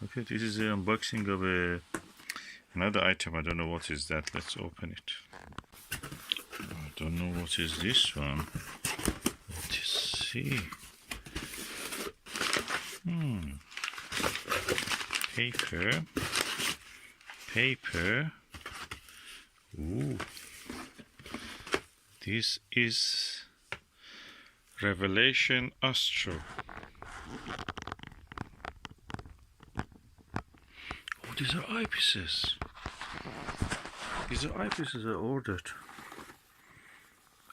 Okay, this is an unboxing of another item. I don't know what is that. Let's open it. I don't know what is this one. Let's see. Paper. Ooh. This is Revelation Astro. Oh, these are eyepieces. These are eyepieces I ordered.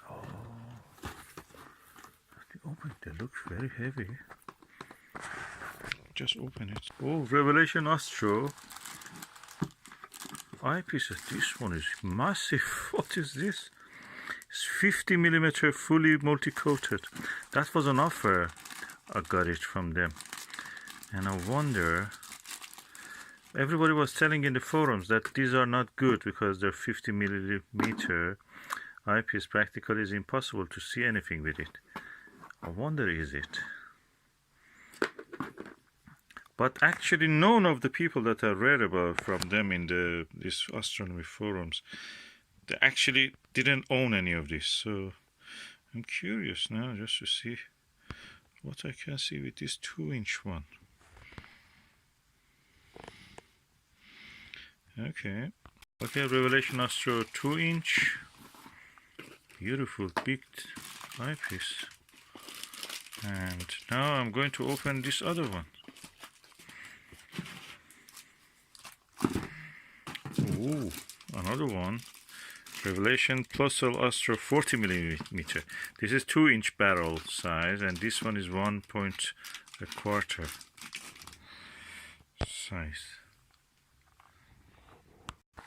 Oh, they look very heavy. Just open it. Oh, Revelation Astro eyepieces. This one is massive. What is this? It's 50mm fully multi-coated. That was an offer. I got it from them. And I wonder, everybody was telling in the forums that these are not good because they're 50mm eyepiece. Practically is impossible to see anything with it. I wonder, is it? But actually none of the people that I read about from them in these astronomy forums, they actually didn't own any of this. So I'm curious now just to see what I can see with this 2-inch one. Okay, Revelation Astro 2-inch, beautiful big eyepiece. And now I'm going to open this other one. Ooh, another one. Revelation Plusel Astro 40mm. This is 2-inch barrel size, and this one is 1.25 size.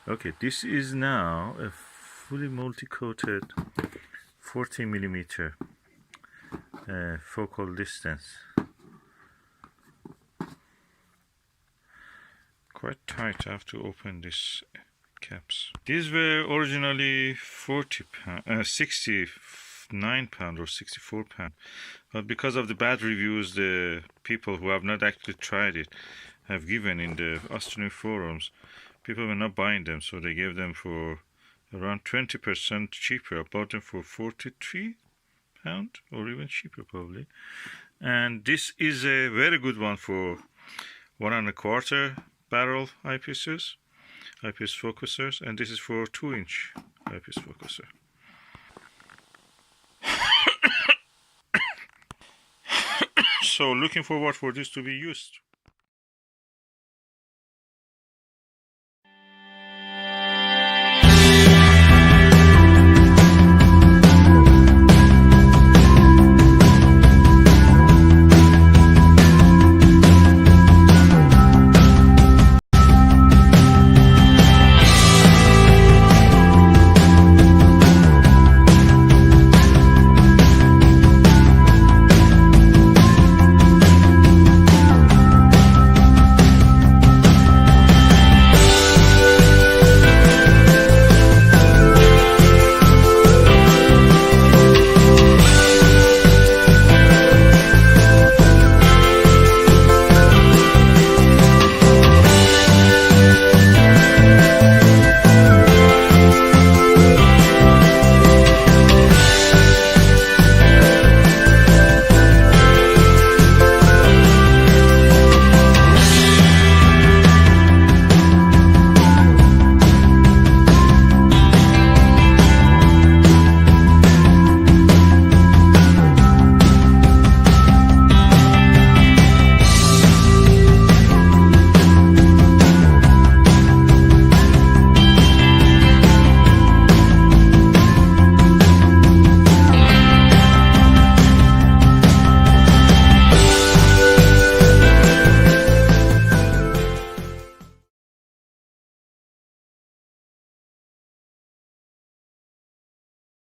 Okay, this is now a fully multi-coated 40mm focal distance. Quite tight. I have to open this caps. These were originally 69 pound or 64 pound, but because of the bad reviews the people who have not actually tried it have given in the astronomy forums, people were not buying them, so they gave them for around 20% cheaper. I bought them for 43 pound or even cheaper probably. And this is a very good one for 1.25 barrel eyepieces, eyepiece focusers, and this is for 2-inch eyepiece focuser. So looking forward for this to be used.